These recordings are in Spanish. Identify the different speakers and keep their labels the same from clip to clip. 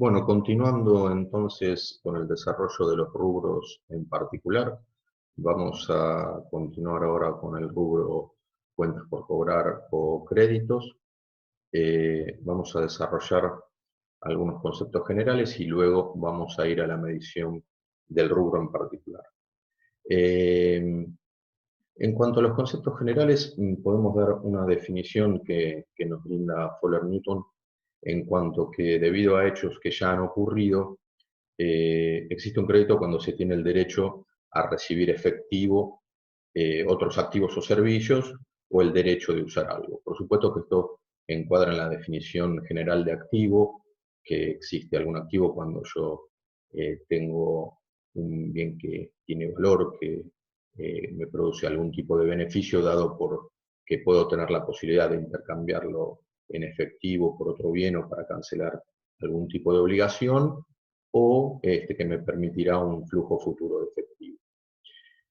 Speaker 1: Bueno, continuando entonces con el desarrollo de los rubros en particular, vamos a continuar ahora con el rubro cuentas por cobrar o créditos. Vamos a desarrollar algunos conceptos generales y luego vamos a ir a la medición del rubro en particular. Eh, en cuanto a los conceptos generales, podemos dar una definición que nos brinda Fuller Newton en cuanto que debido a hechos que ya han ocurrido, existe un crédito cuando se tiene el derecho a recibir efectivo, otros activos o servicios, o el derecho de usar algo. Por supuesto que esto encuadra en la definición general de activo, que existe algún activo cuando yo tengo un bien que tiene valor, que me produce algún tipo de beneficio dado por que puedo tener la posibilidad de intercambiarlo en efectivo por otro bien o para cancelar algún tipo de obligación, o que me permitirá un flujo futuro de efectivo.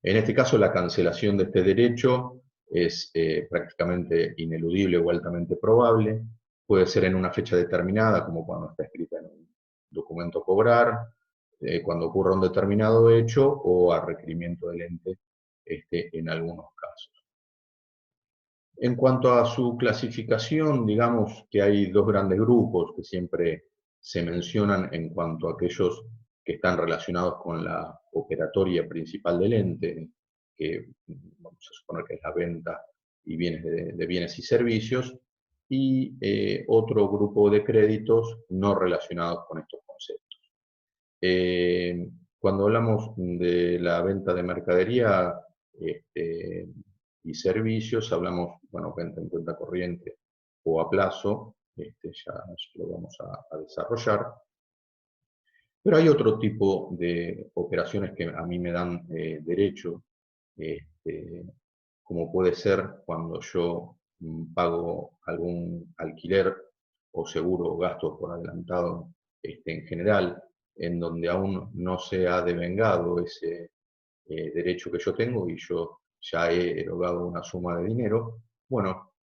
Speaker 1: En este caso, la cancelación de este derecho es prácticamente ineludible o altamente probable. Puede ser en una fecha determinada, como cuando está escrita en un documento cobrar, cuando ocurra un determinado hecho o a requerimiento del ente en algunos casos. En cuanto a su clasificación, digamos que hay dos grandes grupos que siempre se mencionan en cuanto a aquellos que están relacionados con la operatoria principal del ente, que vamos a suponer que es la venta y bienes de bienes y servicios, y otro grupo de créditos no relacionados con estos conceptos. Cuando hablamos de la venta de mercadería y servicios, hablamos, bueno, venta en cuenta corriente o a plazo, ya lo vamos a desarrollar. Pero hay otro tipo de operaciones que a mí me dan derecho, este, como puede ser cuando yo pago algún alquiler o seguro o gastos por adelantado en general, en donde aún no se ha devengado ese derecho que yo tengo y yo ya he erogado una suma de dinero, bueno,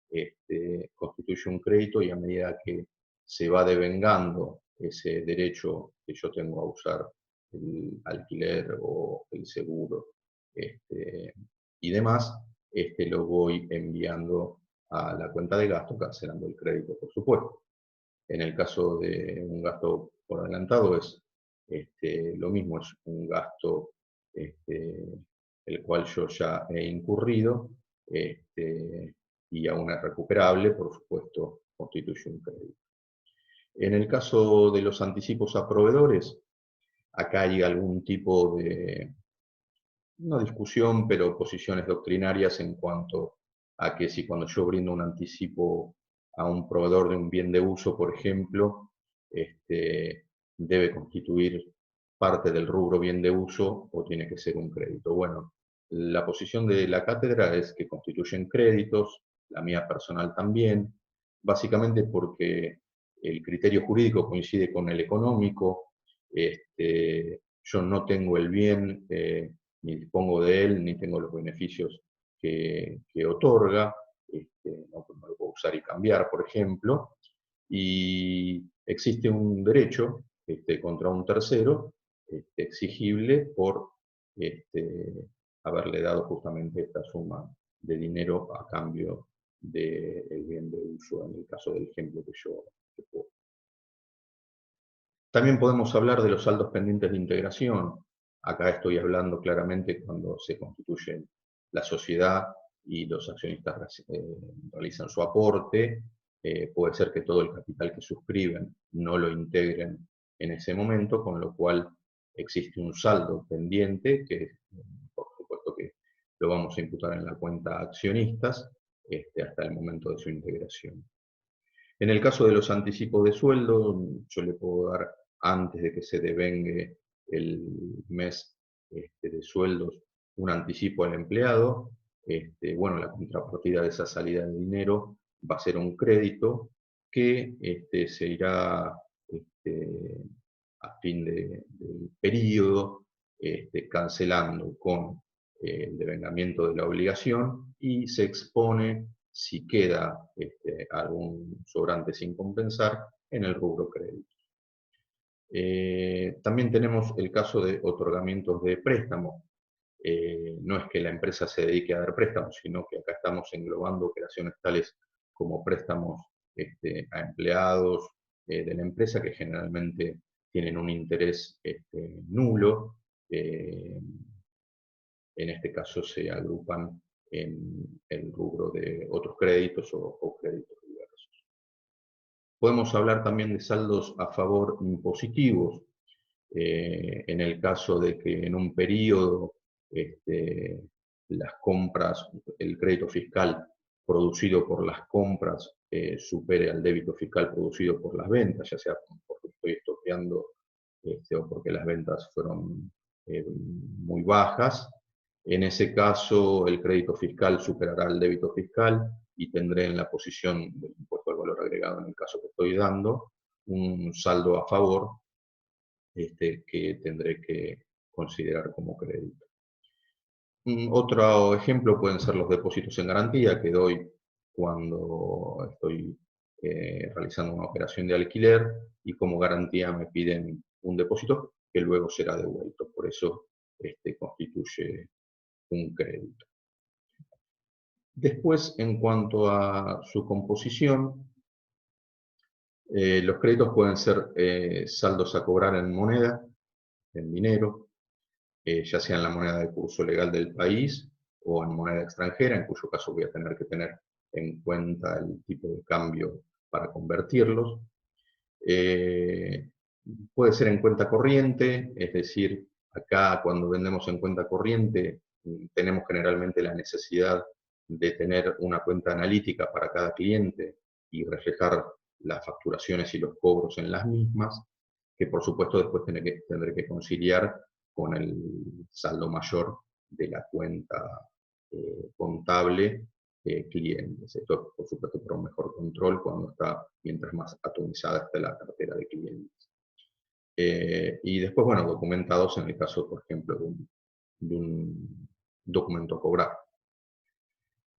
Speaker 1: constituye un crédito y a medida que se va devengando ese derecho que yo tengo a usar el alquiler o el seguro y demás, lo voy enviando a la cuenta de gasto, cancelando el crédito, por supuesto. En el caso de un gasto por adelantado es lo mismo, es un gasto este, el cual yo ya he incurrido y aún es recuperable, por supuesto, constituye un crédito. En el caso de los anticipos a proveedores, acá hay algún tipo de, no discusión, pero posiciones doctrinarias en cuanto a que si cuando yo brindo un anticipo a un proveedor de un bien de uso, por ejemplo, debe constituir parte del rubro bien de uso o tiene que ser un crédito. Bueno, la posición de la cátedra es que constituyen créditos, la mía personal también, básicamente porque el criterio jurídico coincide con el económico, yo no tengo el bien, ni dispongo de él, ni tengo los beneficios que otorga, no lo puedo usar y cambiar, por ejemplo, y existe un derecho contra un tercero exigible por este, haberle dado justamente esta suma de dinero a cambio del bien de uso, en el caso del ejemplo que puedo. También podemos hablar de los saldos pendientes de integración. Acá estoy hablando claramente cuando se constituye la sociedad y los accionistas realizan su aporte. Puede ser que todo el capital que suscriben no lo integren en ese momento, con lo cual existe un saldo pendiente que, por supuesto, que lo vamos a imputar en la cuenta accionistas hasta el momento de su integración. En el caso de los anticipos de sueldo, yo le puedo dar antes de que se devengue el mes de sueldos un anticipo al empleado. Bueno, la contrapartida de esa salida de dinero va a ser un crédito que se irá a fin del periodo cancelando con el devengamiento de la obligación y se expone si queda algún sobrante sin compensar en el rubro crédito. También tenemos el caso de otorgamientos de préstamos. No es que la empresa se dedique a dar préstamos, sino que acá estamos englobando operaciones tales como préstamos a empleados de la empresa que generalmente tienen un interés nulo. En este caso se agrupan en el rubro de otros créditos o créditos diversos. Podemos hablar también de saldos a favor impositivos, en el caso de que en un periodo las compras, el crédito fiscal producido por las compras supere al débito fiscal producido por las ventas, ya sea porque estoy estoqueando o porque las ventas fueron muy bajas. En ese caso, el crédito fiscal superará el débito fiscal y tendré en la posición del impuesto al valor agregado, en el caso que estoy dando, un saldo a favor que tendré que considerar como crédito. Otro ejemplo pueden ser los depósitos en garantía que doy cuando estoy realizando una operación de alquiler y como garantía me piden un depósito que luego será devuelto. Por eso constituye un crédito. Después, en cuanto a su composición, los créditos pueden ser saldos a cobrar en moneda, en dinero, ya sea en la moneda de curso legal del país o en moneda extranjera, en cuyo caso voy a tener que tener en cuenta el tipo de cambio para convertirlos. Puede ser en cuenta corriente, es decir, acá cuando vendemos en cuenta corriente tenemos generalmente la necesidad de tener una cuenta analítica para cada cliente y reflejar las facturaciones y los cobros en las mismas, que por supuesto después tendré que conciliar con el saldo mayor de la cuenta contable clientes. Esto, por supuesto, por un mejor control cuando está, mientras más atomizada está la cartera de clientes. Y después, bueno, documentados en el caso, por ejemplo, de un documento a cobrar.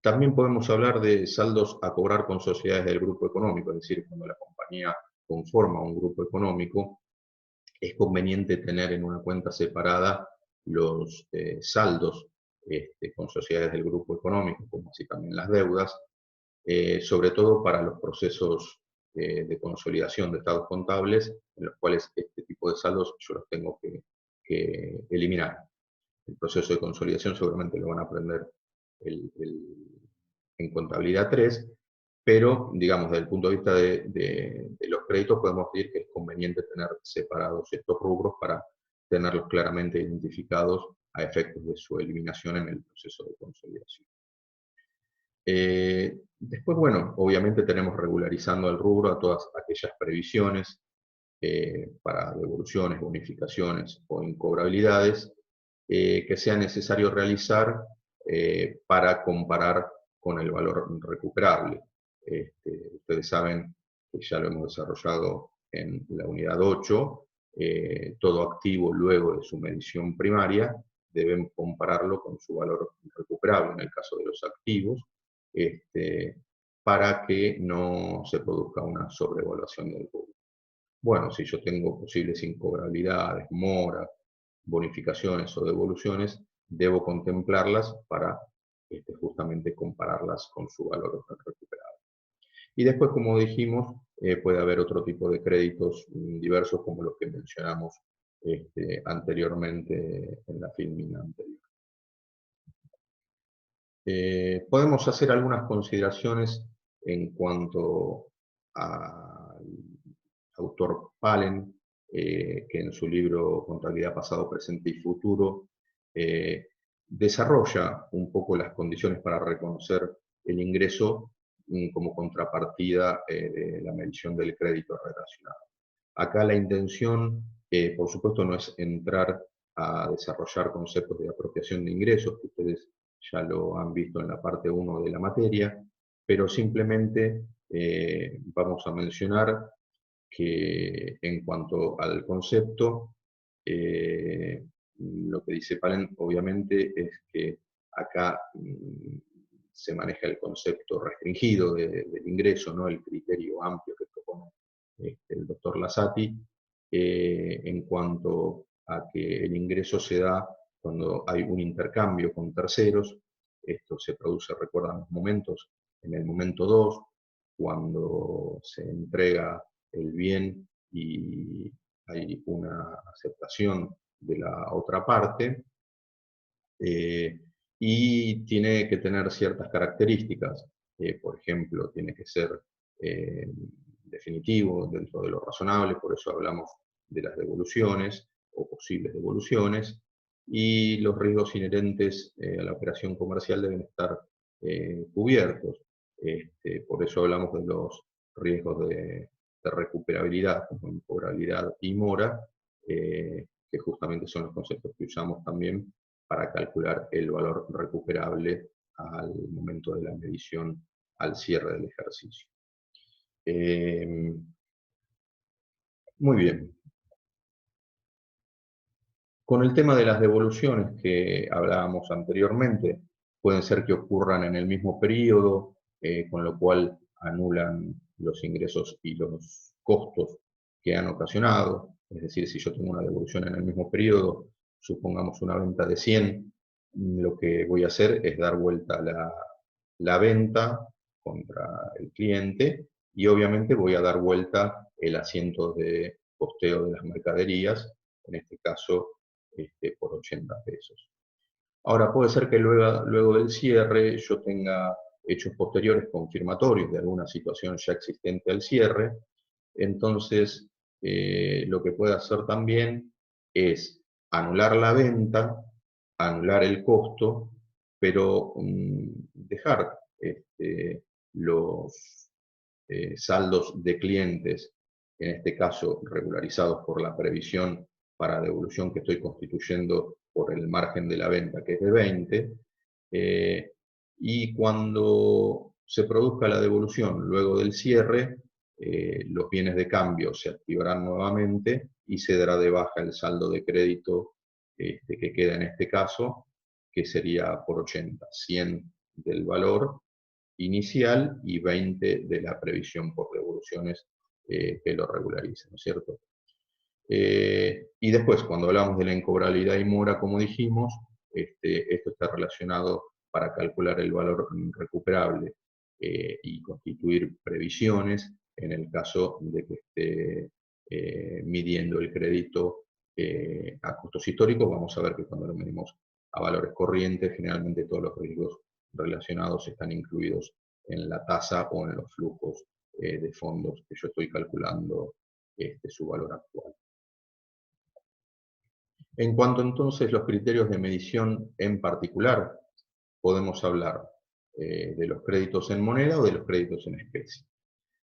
Speaker 1: También podemos hablar de saldos a cobrar con sociedades del grupo económico, es decir, cuando la compañía conforma un grupo económico, es conveniente tener en una cuenta separada los saldos con sociedades del grupo económico, como así también las deudas, sobre todo para los procesos de consolidación de estados contables, en los cuales este tipo de saldos yo los tengo que eliminar. El proceso de consolidación seguramente lo van a aprender en contabilidad 3, pero, digamos, desde el punto de vista de los créditos, podemos decir que es conveniente tener separados estos rubros para tenerlos claramente identificados a efectos de su eliminación en el proceso de consolidación. Después, bueno, obviamente tenemos regularizando el rubro a todas aquellas previsiones para devoluciones, bonificaciones o incobrabilidades que sea necesario realizar para comparar con el valor recuperable. Ustedes saben que ya lo hemos desarrollado en la unidad 8, todo activo luego de su medición primaria deben compararlo con su valor recuperable en el caso de los activos, para que no se produzca una sobrevaluación del rubro. Bueno, si yo tengo posibles incobrabilidades, moras, bonificaciones o devoluciones, debo contemplarlas para justamente compararlas con su valor recuperado. Y después, como dijimos, puede haber otro tipo de créditos diversos como los que mencionamos anteriormente en la filmina anterior. Podemos hacer algunas consideraciones en cuanto al autor Palen, que en su libro Contabilidad Pasado, Presente y Futuro desarrolla un poco las condiciones para reconocer el ingreso como contrapartida de la medición del crédito relacionado. Acá la intención, por supuesto, no es entrar a desarrollar conceptos de apropiación de ingresos, que ustedes ya lo han visto en la parte 1 de la materia, pero simplemente vamos a mencionar que en cuanto al concepto, lo que dice Palen obviamente es que acá se maneja el concepto restringido del ingreso, ¿no? El criterio amplio que propone el doctor Lasati, en cuanto a que el ingreso se da cuando hay un intercambio con terceros. Esto se produce, recuerdan los momentos, en el momento 2, cuando se entrega el bien y hay una aceptación de la otra parte, y tiene que tener ciertas características. Por ejemplo, tiene que ser eh, definitivo dentro de lo razonable, por eso hablamos de las devoluciones o posibles devoluciones, y los riesgos inherentes a la operación comercial deben estar cubiertos. Por eso hablamos de los riesgos de recuperabilidad, como incobrabilidad y mora, que justamente son los conceptos que usamos también para calcular el valor recuperable al momento de la medición al cierre del ejercicio. Muy bien. Con el tema de las devoluciones que hablábamos anteriormente, pueden ser que ocurran en el mismo periodo, con lo cual anulan los ingresos y los costos que han ocasionado. Es decir, si yo tengo una devolución en el mismo periodo, supongamos una venta de 100, lo que voy a hacer es dar vuelta la venta contra el cliente y obviamente voy a dar vuelta el asiento de costeo de las mercaderías, en este caso por 80 pesos. Ahora, puede ser que luego del cierre yo tenga hechos posteriores confirmatorios de alguna situación ya existente al cierre, entonces lo que puede hacer también es anular la venta, anular el costo, pero dejar los saldos de clientes, en este caso regularizados por la previsión para devolución que estoy constituyendo por el margen de la venta, que es de 20, y cuando se produzca la devolución luego del cierre, los bienes de cambio se activarán nuevamente y se dará de baja el saldo de crédito que queda en este caso, que sería por 80, 100 del valor inicial y 20 de la previsión por devoluciones que lo regularicen, ¿no es cierto? Y después, cuando hablamos de la incobrabilidad y mora, como dijimos, esto está relacionado para calcular el valor recuperable y constituir previsiones en el caso de que esté midiendo el crédito a costos históricos. Vamos a ver que cuando lo medimos a valores corrientes, generalmente todos los riesgos relacionados están incluidos en la tasa o en los flujos de fondos que yo estoy calculando su valor actual. En cuanto entonces a los criterios de medición en particular, podemos hablar de los créditos en moneda o de los créditos en especie.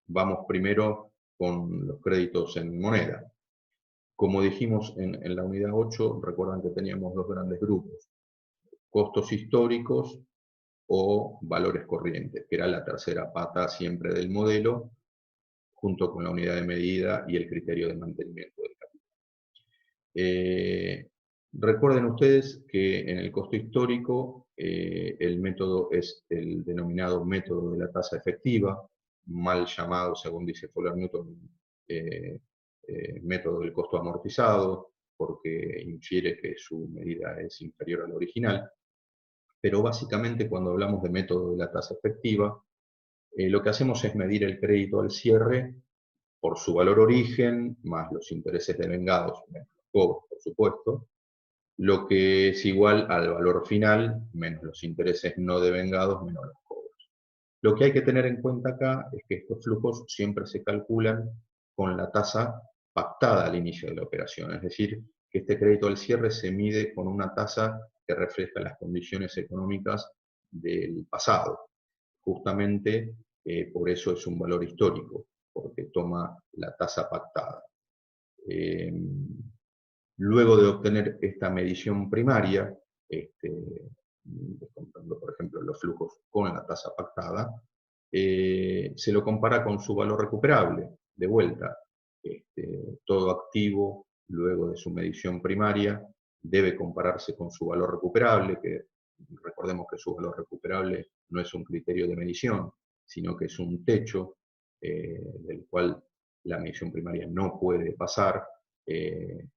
Speaker 1: Vamos primero con los créditos en moneda. Como dijimos en la unidad 8, recuerdan que teníamos dos grandes grupos, costos históricos o valores corrientes, que era la tercera pata siempre del modelo, junto con la unidad de medida y el criterio de mantenimiento del capital. Recuerden ustedes que en el costo histórico el método es el denominado método de la tasa efectiva, mal llamado, según dice Fuller Newton, método del costo amortizado, porque infiere que su medida es inferior a la original. Pero básicamente cuando hablamos de método de la tasa efectiva, lo que hacemos es medir el crédito al cierre por su valor origen, más los intereses devengados, menos los cobros, por supuesto, lo que es igual al valor final, menos los intereses no devengados, menos los cobros. Lo que hay que tener en cuenta acá es que estos flujos siempre se calculan con la tasa pactada al inicio de la operación, es decir, que este crédito al cierre se mide con una tasa que refleja las condiciones económicas del pasado. Justamente por eso es un valor histórico, porque toma la tasa pactada. Luego de obtener esta medición primaria, descontando por ejemplo los flujos con la tasa pactada, se lo compara con su valor recuperable, de vuelta. Todo activo, luego de su medición primaria, debe compararse con su valor recuperable, que recordemos que su valor recuperable no es un criterio de medición, sino que es un techo del cual la medición primaria no puede pasar,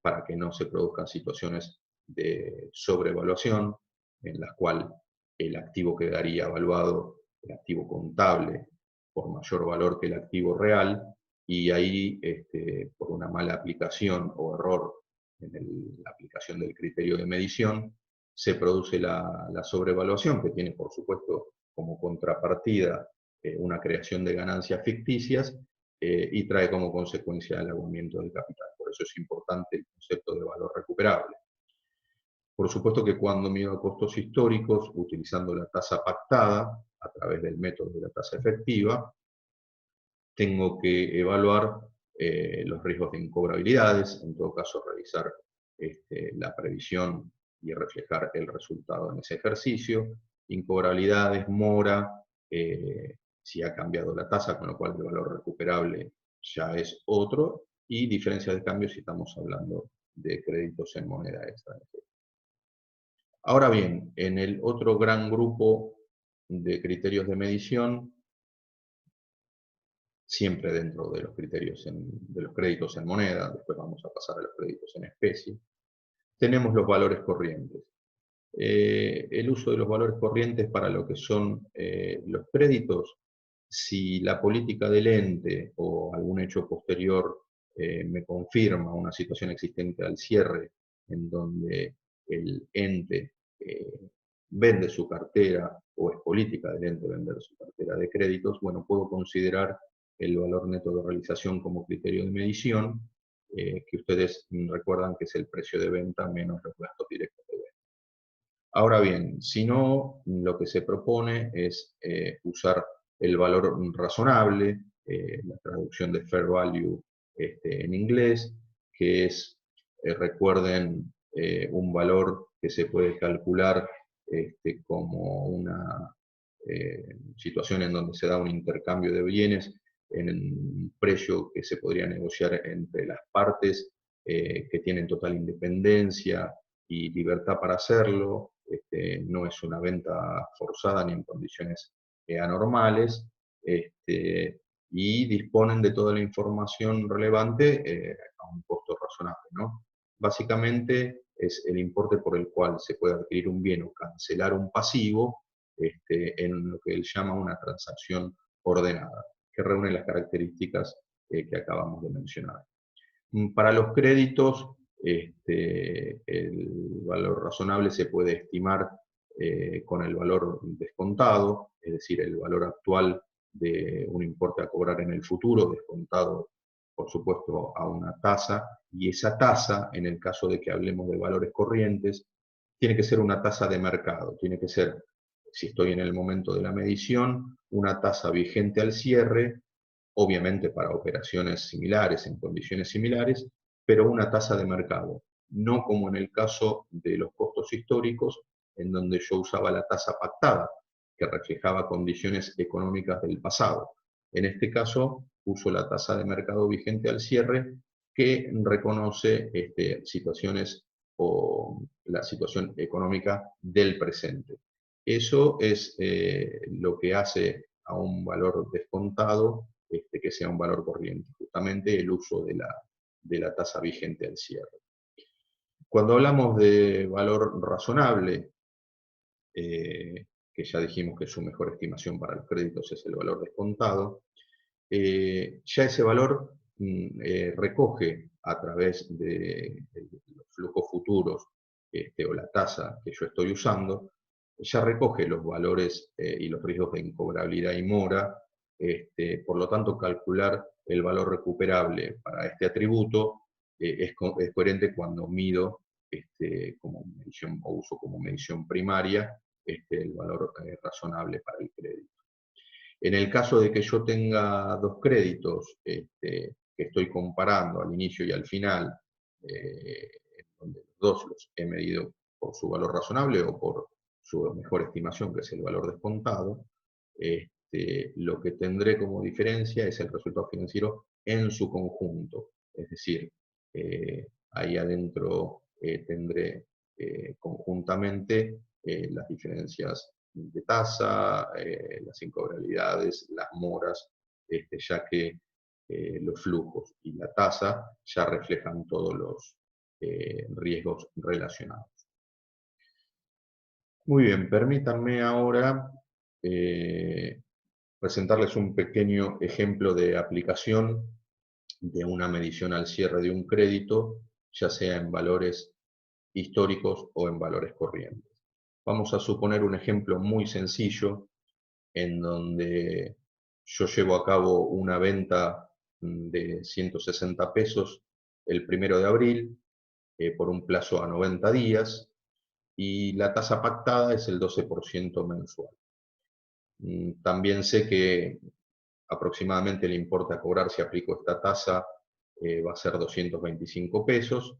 Speaker 1: para que no se produzcan situaciones de sobrevaluación, en las cuales el activo quedaría evaluado, el activo contable, por mayor valor que el activo real, y ahí, por una mala aplicación o error en la aplicación del criterio de medición, se produce la sobrevaluación, que tiene, por supuesto, como contrapartida una creación de ganancias ficticias, y trae como consecuencia el aguamiento del capital. Por eso es importante el concepto de valor recuperable. Por supuesto que cuando mido costos históricos, utilizando la tasa pactada, a través del método de la tasa efectiva, tengo que evaluar los riesgos de incobrabilidades, en todo caso revisar la previsión y reflejar el resultado en ese ejercicio, incobrabilidades, mora, si ha cambiado la tasa, con lo cual el valor recuperable ya es otro, y diferencia de cambio si estamos hablando de créditos en moneda extranjera. Ahora bien, en el otro gran grupo de criterios de medición, siempre dentro de los criterios de los créditos en moneda, después vamos a pasar a los créditos en especie, tenemos los valores corrientes. El uso de los valores corrientes para lo que son los créditos, si la política del ente o algún hecho posterior me confirma una situación existente al cierre en donde el ente vende su cartera, o es política del ente vender su cartera de créditos, bueno, puedo considerar el valor neto de realización como criterio de medición, que ustedes recuerdan que es el precio de venta menos los gastos directos de venta. Ahora bien, si no, lo que se propone es usar el valor razonable, la traducción de fair value en inglés, que es, recuerden, un valor que se puede calcular como una situación en donde se da un intercambio de bienes en un precio que se podría negociar entre las partes que tienen total independencia y libertad para hacerlo. No es una venta forzada ni en condiciones anormales, y disponen de toda la información relevante a un costo razonable, ¿no? Básicamente es el importe por el cual se puede adquirir un bien o cancelar un pasivo en lo que él llama una transacción ordenada, que reúne las características que acabamos de mencionar. Para los créditos, el valor razonable se puede estimar con el valor descontado, es decir, el valor actual de un importe a cobrar en el futuro, descontado, por supuesto, a una tasa, y esa tasa, en el caso de que hablemos de valores corrientes, tiene que ser una tasa de mercado, tiene que ser, si estoy en el momento de la medición, una tasa vigente al cierre, obviamente para operaciones similares, en condiciones similares, pero una tasa de mercado, no como en el caso de los costos históricos, en donde yo usaba la tasa pactada, que reflejaba condiciones económicas del pasado. En este caso, uso la tasa de mercado vigente al cierre, que reconoce situaciones o la situación económica del presente. Eso es lo que hace a un valor descontado que sea un valor corriente, justamente el uso de la tasa vigente al cierre. Cuando hablamos de valor razonable, que ya dijimos que su mejor estimación para los créditos es el valor descontado, ya ese valor recoge a través de los flujos futuros o la tasa que yo estoy usando, ya recoge los valores y los riesgos de incobrabilidad y mora. Por lo tanto, calcular el valor recuperable para este atributo es coherente cuando mido como medición o uso como medición primaria el valor razonable para el crédito. En el caso de que yo tenga dos créditos que estoy comparando al inicio y al final, donde los dos los he medido por su valor razonable o por su mejor estimación, que es el valor descontado, lo que tendré como diferencia es el resultado financiero en su conjunto. Es decir, ahí adentro tendré conjuntamente las diferencias de tasa, las incobrabilidades, las moras, ya que los flujos y la tasa ya reflejan todos los riesgos relacionados. Muy bien, permítanme ahora presentarles un pequeño ejemplo de aplicación de una medición al cierre de un crédito, ya sea en valores históricos o en valores corrientes. Vamos a suponer un ejemplo muy sencillo en donde yo llevo a cabo una venta de 160 pesos el 1 de abril por un plazo a 90 días y la tasa pactada es el 12% mensual. También sé que aproximadamente el importe a cobrar si aplico esta tasa va a ser 225 pesos.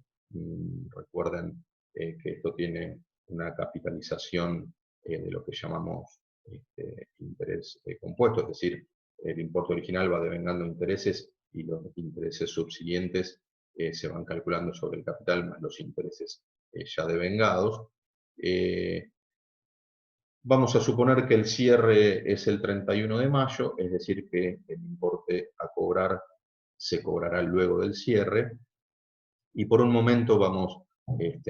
Speaker 1: Recuerden que esto tiene una capitalización de lo que llamamos interés compuesto, es decir, el importe original va devengando intereses y los intereses subsiguientes se van calculando sobre el capital más los intereses ya devengados. Vamos a suponer que el cierre es el 31 de mayo, es decir, que el importe a cobrar se cobrará luego del cierre. Y por un momento vamos,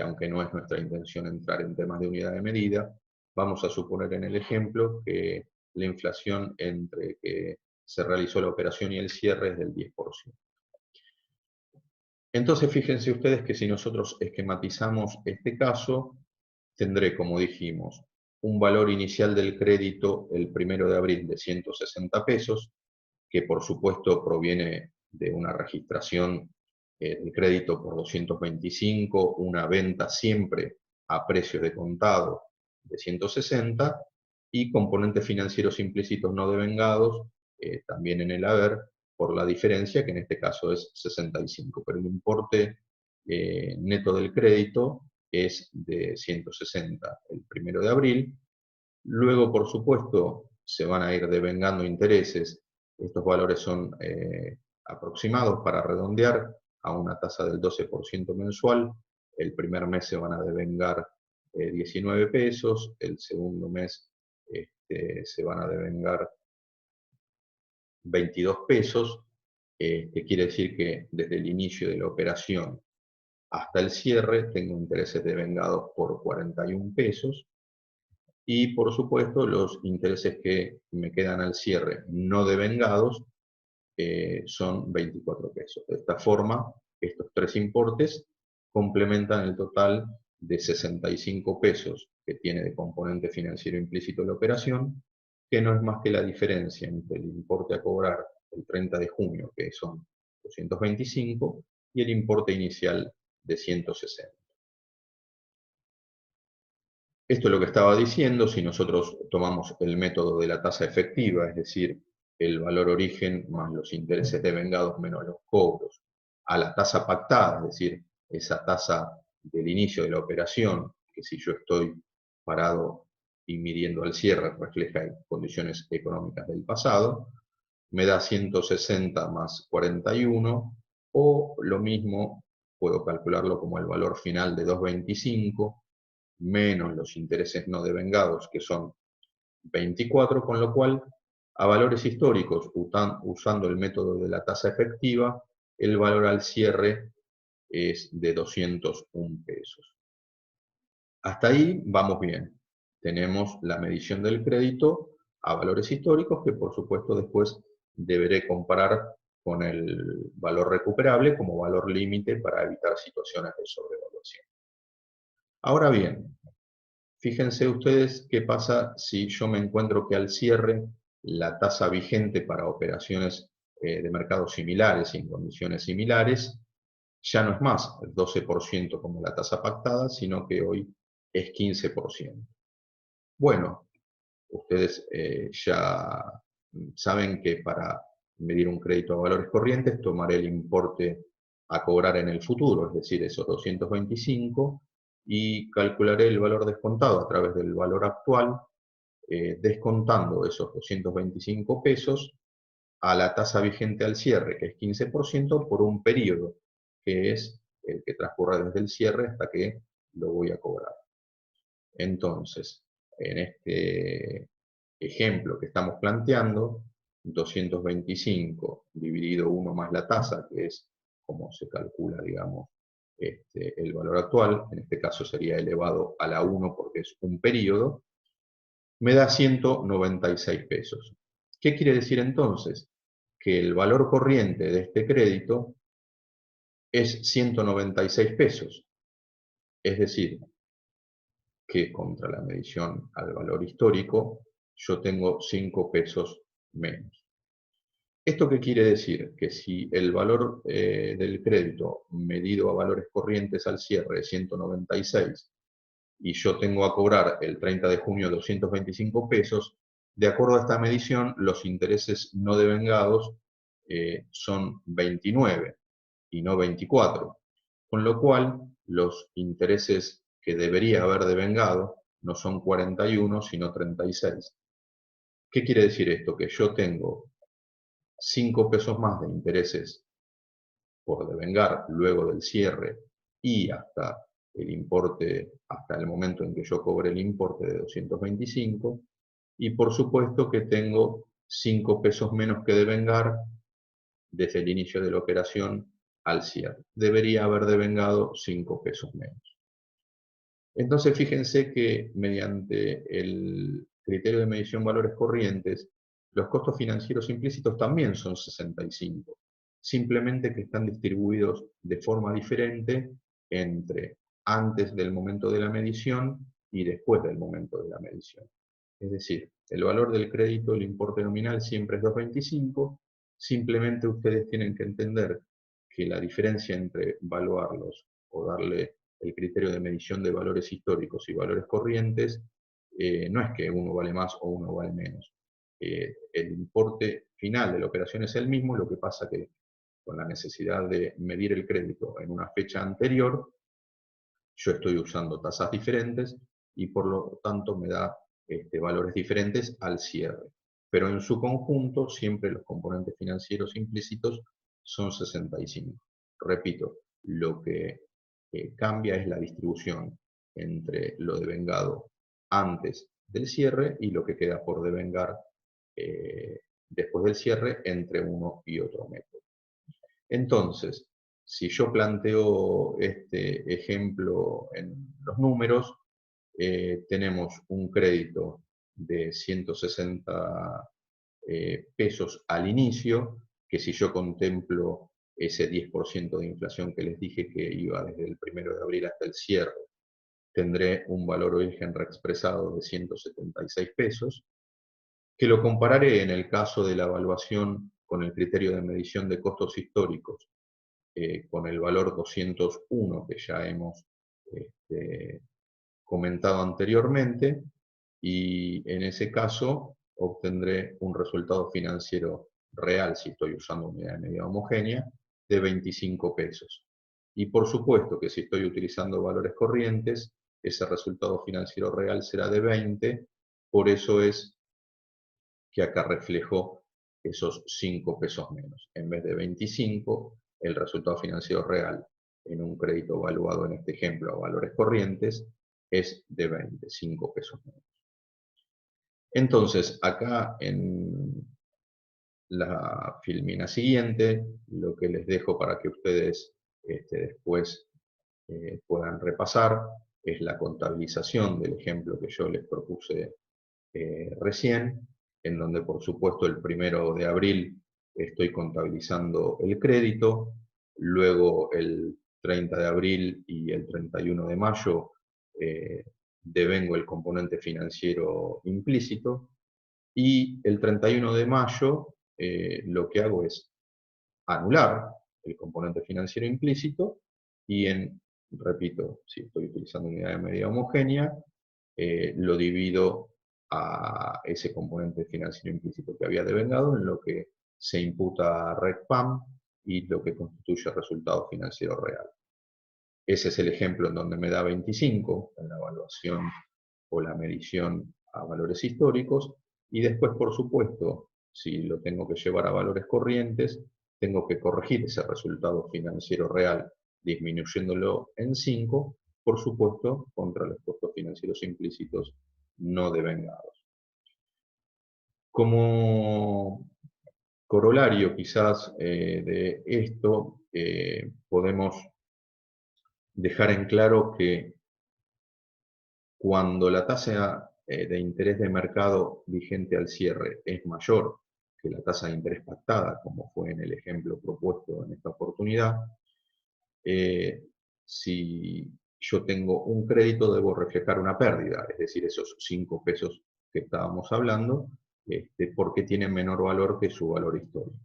Speaker 1: aunque no es nuestra intención entrar en temas de unidad de medida, vamos a suponer en el ejemplo que la inflación entre que se realizó la operación y el cierre es del 10%. Entonces fíjense ustedes que si nosotros esquematizamos este caso, tendré, como dijimos, un valor inicial del crédito el 1 de abril de 160 pesos, que por supuesto proviene de una registración del crédito por 225, una venta siempre a precios de contado de 160, y componentes financieros implícitos no devengados, también en el haber, por la diferencia, que en este caso es 65, pero el importe neto del crédito es de 160 el 1 de abril. Luego, por supuesto, se van a ir devengando intereses. Estos valores son aproximados para redondear a una tasa del 12% mensual. El primer mes se van a devengar 19 pesos, el segundo mes se van a devengar 22 pesos, que quiere decir que desde el inicio de la operación hasta el cierre tengo intereses devengados por 41 pesos, y por supuesto los intereses que me quedan al cierre no devengados son 24 pesos. De esta forma, estos tres importes complementan el total de 65 pesos que tiene de componente financiero implícito la operación, que no es más que la diferencia entre el importe a cobrar el 30 de junio, que son 225, y el importe inicial de 160. Esto es lo que estaba diciendo. Si nosotros tomamos el método de la tasa efectiva, es decir, el valor origen más los intereses devengados menos los cobros, a la tasa pactada, es decir, esa tasa del inicio de la operación, que si yo estoy parado y midiendo al cierre refleja condiciones económicas del pasado, me da 160 más 41, o lo mismo, puedo calcularlo como el valor final de 225, menos los intereses no devengados, que son 24, con lo cual, a valores históricos, usando el método de la tasa efectiva, el valor al cierre es de 201 pesos. Hasta ahí vamos bien. Tenemos la medición del crédito a valores históricos, que por supuesto después deberé comparar con el valor recuperable como valor límite para evitar situaciones de sobrevaluación. Ahora bien, fíjense ustedes qué pasa si yo me encuentro que al cierre la tasa vigente para operaciones de mercados similares y en condiciones similares ya no es más el 12% como la tasa pactada, sino que hoy es 15%. Bueno, ustedes ya saben que para medir un crédito a valores corrientes tomaré el importe a cobrar en el futuro, es decir, esos 225, y calcularé el valor descontado a través del valor actual, descontando esos 225 pesos a la tasa vigente al cierre, que es 15%, por un periodo, que es el que transcurre desde el cierre hasta que lo voy a cobrar. Entonces, en este ejemplo que estamos planteando, 225 dividido 1 más la tasa, que es como se calcula, digamos, el valor actual, en este caso sería elevado a la 1 porque es un periodo, me da 196 pesos. ¿Qué quiere decir entonces? Que el valor corriente de este crédito es 196 pesos. Es decir, que contra la medición al valor histórico, yo tengo 5 pesos menos. ¿Esto qué quiere decir? Que si el valor del crédito medido a valores corrientes al cierre es 196 y yo tengo a cobrar el 30 de junio 225 pesos, de acuerdo a esta medición, los intereses no devengados son 29 y no 24, con lo cual los intereses que debería haber devengado no son 41, sino 36. ¿Qué quiere decir esto? Que yo tengo 5 pesos más de intereses por devengar luego del cierre y hasta el importe, hasta el momento en que yo cobre el importe de 225, y por supuesto que tengo 5 pesos menos que devengar desde el inicio de la operación al cierre. Debería haber devengado 5 pesos menos. Entonces fíjense que mediante el criterio de medición valores corrientes, los costos financieros implícitos también son 65, simplemente que están distribuidos de forma diferente entre antes del momento de la medición y después del momento de la medición. Es decir, el valor del crédito, el importe nominal siempre es 225, simplemente ustedes tienen que entender que la diferencia entre evaluarlos o darle el criterio de medición de valores históricos y valores corrientes, no es que uno vale más o uno vale menos. El importe final de la operación es el mismo, lo que pasa que con la necesidad de medir el crédito en una fecha anterior, yo estoy usando tasas diferentes y por lo tanto me da valores diferentes al cierre. Pero en su conjunto, siempre los componentes financieros implícitos son 65. Repito, lo que cambia es la distribución entre lo devengado antes del cierre y lo que queda por devengar después del cierre entre uno y otro método. Entonces, si yo planteo este ejemplo en los números, tenemos un crédito de 160 pesos al inicio, que si yo contemplo ese 10% de inflación que les dije que iba desde el 1 de abril hasta el cierre, tendré un valor origen reexpresado de 176 pesos, que lo compararé en el caso de la evaluación con el criterio de medición de costos históricos, con el valor 201 que ya hemos comentado anteriormente, y en ese caso obtendré un resultado financiero real, si estoy usando unidad de medida homogénea, de 25 pesos. Y por supuesto que si estoy utilizando valores corrientes, ese resultado financiero real será de 20, por eso es que acá reflejo esos 5 pesos menos. En vez de 25, el resultado financiero real en un crédito evaluado, en este ejemplo, a valores corrientes, es de 25 pesos menos. Entonces, acá en la filmina siguiente, lo que les dejo para que ustedes después puedan repasar es la contabilización del ejemplo que yo les propuse recién, en donde por supuesto el 1 de abril estoy contabilizando el crédito, luego el 30 de abril y el 31 de mayo devengo el componente financiero implícito, y el 31 de mayo lo que hago es anular el componente financiero implícito y repito, si estoy utilizando unidad de medida homogénea, lo divido a ese componente financiero implícito que había devengado en lo que se imputa a RECPAM y lo que constituye el resultado financiero real. Ese es el ejemplo en donde me da 25 en la evaluación o la medición a valores históricos, y después, por supuesto, si lo tengo que llevar a valores corrientes, tengo que corregir ese resultado financiero real disminuyéndolo en 5, por supuesto, contra los costos financieros implícitos no devengados. Como Corolario quizás de esto, podemos dejar en claro que cuando la tasa de interés de mercado vigente al cierre es mayor que la tasa de interés pactada, como fue en el ejemplo propuesto en esta oportunidad, eh, si yo tengo un crédito debo reflejar una pérdida, es decir, esos 5 pesos que estábamos hablando, porque tienen menor valor que su valor histórico.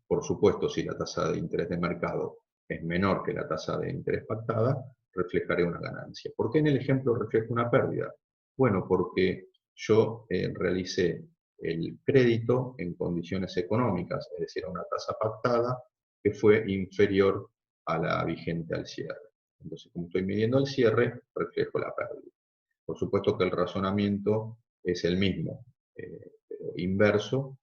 Speaker 1: Por supuesto, si la tasa de interés de mercado es menor que la tasa de interés pactada, reflejaré una ganancia. ¿Por qué en el ejemplo reflejo una pérdida? Bueno, porque yo realicé el crédito en condiciones económicas, es decir, a una tasa pactada que fue inferior a la vigente al cierre. Entonces, como estoy midiendo el cierre, reflejo la pérdida. Por supuesto que el razonamiento es el mismo, pero inverso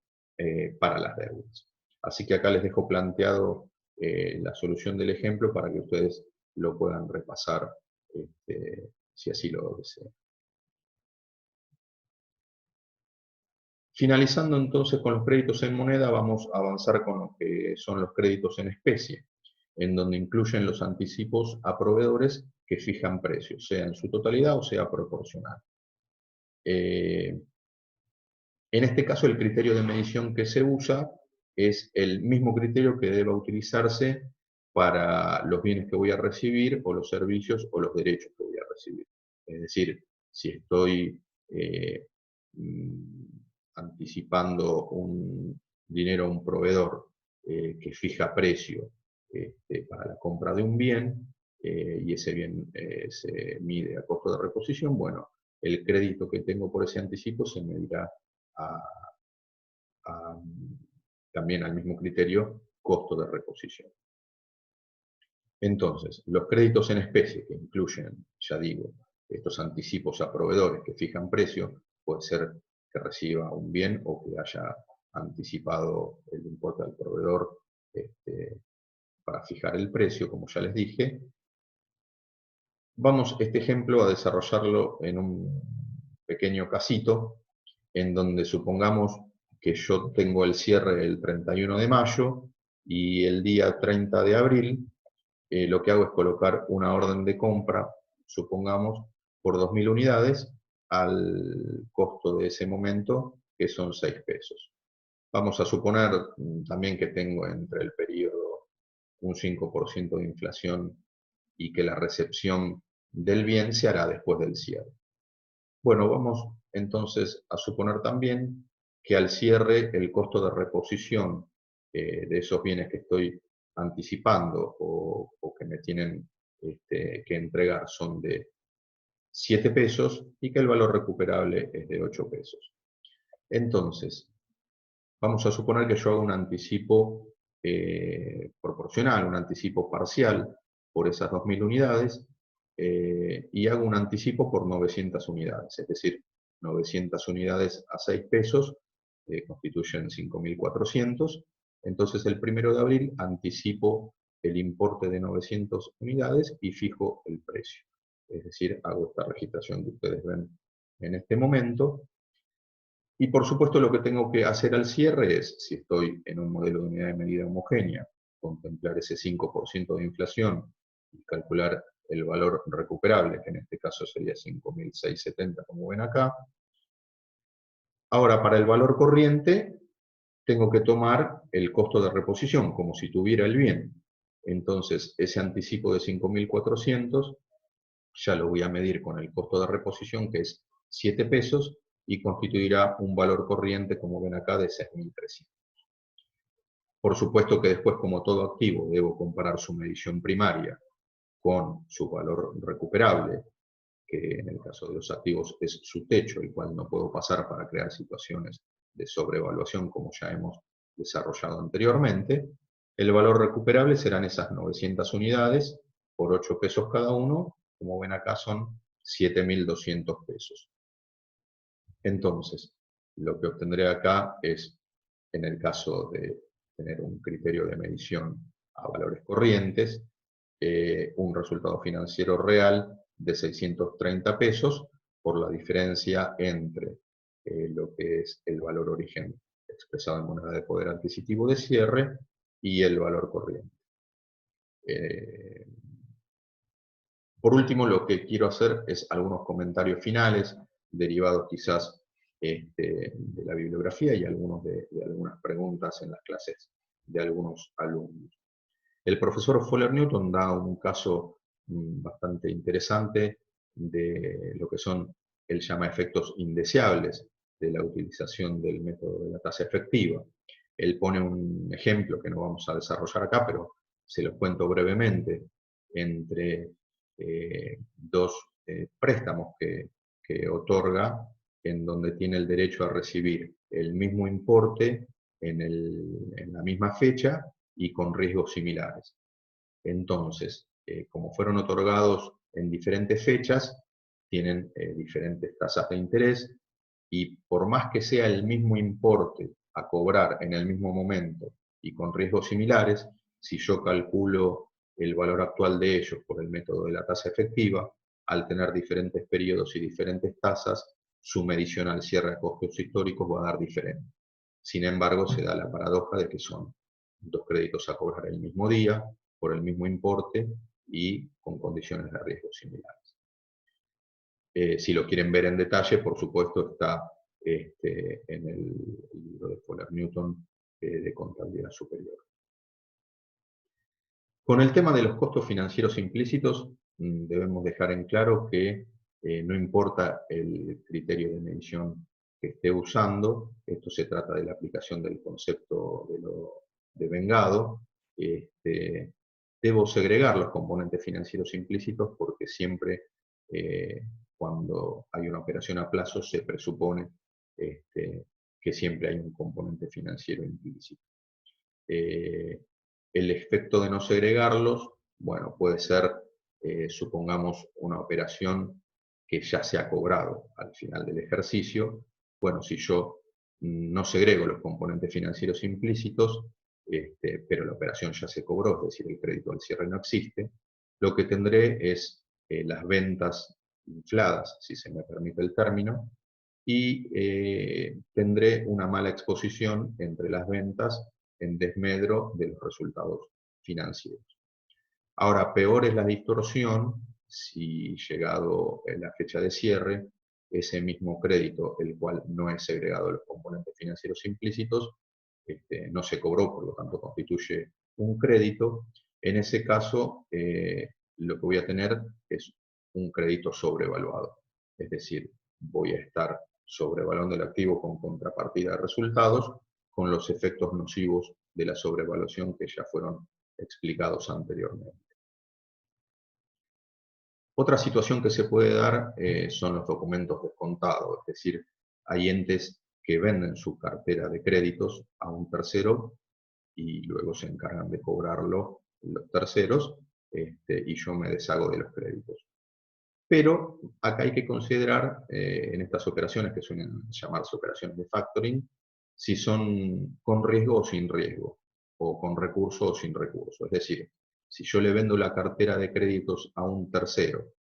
Speaker 1: para las deudas. Así que acá les dejo planteado la solución del ejemplo para que ustedes lo puedan repasar si así lo desean. Finalizando entonces con los créditos en moneda, vamos a avanzar con lo que son los créditos en especie, en donde incluyen los anticipos a proveedores que fijan precios, sea en su totalidad o sea proporcional. En este caso, el criterio de medición que se usa es el mismo criterio que deba utilizarse para los bienes que voy a recibir, o los servicios, o los derechos que voy a recibir. Es decir, si estoy eh, mm, anticipando un dinero a un proveedor que fija precio para la compra de un bien, y ese bien se mide a costo de reposición, bueno, el crédito que tengo por ese anticipo se medirá a, a, también al mismo criterio, costo de reposición. Entonces, los créditos en especie, que incluyen, ya digo, estos anticipos a proveedores que fijan precio, puede ser que reciba un bien o que haya anticipado el importe al proveedor para fijar el precio, como ya les dije. Vamos este ejemplo a desarrollarlo en un pequeño casito, en donde supongamos que yo tengo el cierre el 31 de mayo y el día 30 de abril lo que hago es colocar una orden de compra, supongamos, por 2.000 unidades al costo de ese momento, que son 6 pesos. Vamos a suponer también que tengo entre el periodo un 5% de inflación y que la recepción del bien se hará después del cierre. Bueno, vamos entonces a suponer también que al cierre el costo de reposición de esos bienes que estoy anticipando o que me tienen que entregar son de 7 pesos y que el valor recuperable es de 8 pesos. Entonces, vamos a suponer que yo hago un anticipo proporcional, un anticipo parcial por esas 2.000 unidades y hago un anticipo por 900 unidades, es decir, 900 unidades a 6 pesos constituyen 5.400. Entonces el 1 de abril anticipo el importe de 900 unidades y fijo el precio. Es decir, hago esta registración que ustedes ven en este momento. Y por supuesto lo que tengo que hacer al cierre es, si estoy en un modelo de unidad de medida homogénea, contemplar ese 5% de inflación y calcular el valor recuperable, que en este caso sería 5.670, como ven acá. Ahora, para el valor corriente, tengo que tomar el costo de reposición, como si tuviera el bien. Entonces, ese anticipo de 5.400 ya lo voy a medir con el costo de reposición, que es 7 pesos, y constituirá un valor corriente, como ven acá, de 6.300. Por supuesto que después, como todo activo, debo comparar su medición primaria con su valor recuperable, que en el caso de los activos es su techo, el cual no puedo pasar para crear situaciones de sobrevaluación, como ya hemos desarrollado anteriormente. El valor recuperable serán esas 900 unidades por 8 pesos cada uno, como ven acá son 7.200 pesos. Entonces, lo que obtendré acá es, en el caso de tener un criterio de medición a valores corrientes, un resultado financiero real de 630 pesos por la diferencia entre lo que es el valor origen expresado en moneda de poder adquisitivo de cierre, y el valor corriente. Por último, lo que quiero hacer es algunos comentarios finales, derivados quizás de la bibliografía y algunos de algunas preguntas en las clases de algunos alumnos. El profesor Fuller Newton da un caso bastante interesante de lo que son, él llama efectos indeseables de la utilización del método de la tasa efectiva. Él pone un ejemplo que no vamos a desarrollar acá, pero se los cuento brevemente, entre dos préstamos que otorga, en donde tiene el derecho a recibir el mismo importe en la misma fecha y con riesgos similares. Entonces, como fueron otorgados en diferentes fechas, tienen diferentes tasas de interés, y por más que sea el mismo importe a cobrar en el mismo momento y con riesgos similares, si yo calculo el valor actual de ellos por el método de la tasa efectiva, al tener diferentes periodos y diferentes tasas, su medición al cierre a costos históricos va a dar diferente. Sin embargo, se da la paradoja de que son dos créditos a cobrar el mismo día, por el mismo importe y con condiciones de riesgo similares. Si lo quieren ver en detalle, por supuesto, está en el libro de Fuller Newton de Contabilidad Superior. Con el tema de los costos financieros implícitos, debemos dejar en claro que no importa el criterio de medición que esté usando, esto se trata de la aplicación del concepto de lo devengado. Debo segregar los componentes financieros implícitos porque siempre cuando hay una operación a plazo se presupone que siempre hay un componente financiero implícito. El efecto de no segregarlos, bueno, puede ser, supongamos, una operación que ya se ha cobrado al final del ejercicio. Bueno, si yo no segrego los componentes financieros implícitos, pero la operación ya se cobró, es decir, el crédito al cierre no existe, lo que tendré es las ventas infladas, si se me permite el término, y tendré una mala exposición entre las ventas en desmedro de los resultados financieros. Ahora, peor es la distorsión si, llegado la fecha de cierre, ese mismo crédito, el cual no es segregado de los componentes financieros implícitos, no se cobró, por lo tanto constituye un crédito. En ese caso, lo que voy a tener es un crédito sobrevaluado. Es decir, voy a estar sobrevaluando el activo con contrapartida de resultados, con los efectos nocivos de la sobrevaluación que ya fueron explicados anteriormente. Otra situación que se puede dar son los documentos descontados, es decir, hay entes que venden su cartera de créditos a un tercero y luego se encargan de cobrarlo los terceros, y yo me deshago de los créditos. Pero acá hay que considerar en estas operaciones, que suelen llamarse operaciones de factoring, si son con riesgo o sin riesgo, o con recurso o sin recurso. Es decir, si yo le vendo la cartera de créditos a un tercero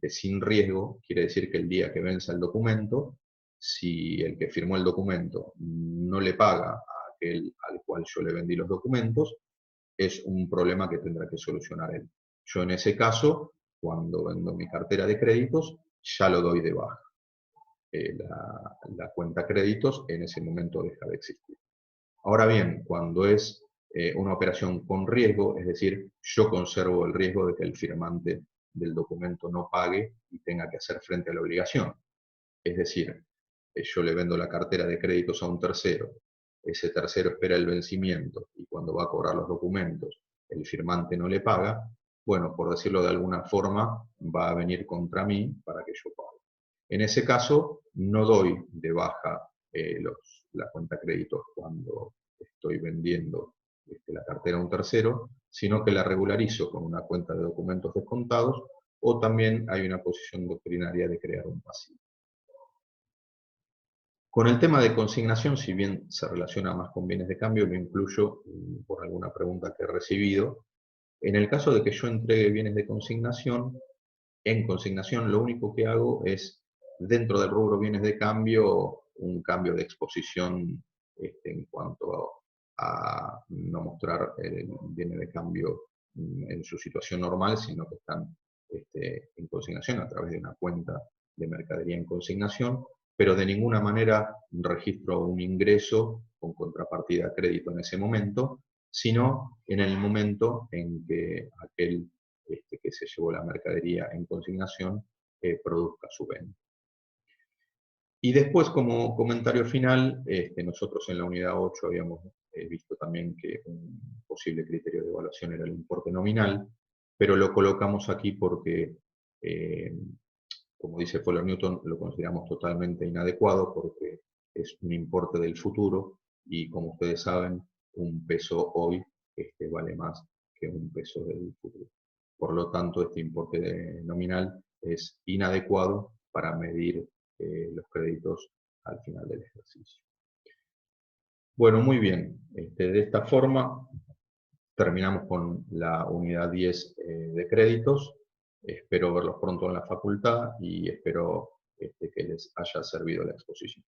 Speaker 1: sin riesgo, quiere decir que el día que venza el documento, si el que firmó el documento no le paga a aquel al cual yo le vendí los documentos, es un problema que tendrá que solucionar él. Yo en ese caso, cuando vendo mi cartera de créditos, ya lo doy de baja. La cuenta créditos en ese momento deja de existir. Ahora bien, cuando es una operación con riesgo, es decir, yo conservo el riesgo de que el firmante del documento no pague y tenga que hacer frente a la obligación. Es decir, yo le vendo la cartera de créditos a un tercero, ese tercero espera el vencimiento y cuando va a cobrar los documentos el firmante no le paga, bueno, por decirlo de alguna forma, va a venir contra mí para que yo pague. En ese caso, no doy de baja la cuenta créditos cuando estoy vendiendo la cartera a un tercero, sino que la regularizo con una cuenta de documentos descontados, o también hay una posición doctrinaria de crear un pasivo. Con el tema de consignación, si bien se relaciona más con bienes de cambio, lo incluyo por alguna pregunta que he recibido. En el caso de que yo entregue bienes de consignación, en consignación lo único que hago es, dentro del rubro bienes de cambio, un cambio de exposición en cuanto a no mostrar el bienes de cambio en su situación normal, sino que están en consignación a través de una cuenta de mercadería en consignación, pero de ninguna manera registro un ingreso con contrapartida a crédito en ese momento, sino en el momento en que aquel que se llevó la mercadería en consignación produzca su venta. Y después, como comentario final, nosotros en la unidad 8 habíamos visto también que un posible criterio de evaluación era el importe nominal, pero lo colocamos aquí porque, como dice Fuller Newton, lo consideramos totalmente inadecuado porque es un importe del futuro y, como ustedes saben, un peso hoy vale más que un peso del futuro. Por lo tanto, este importe nominal es inadecuado para medir los créditos al final del ejercicio. Bueno, muy bien. De esta forma terminamos con la unidad 10 de créditos. Espero verlos pronto en la facultad y espero que les haya servido la exposición.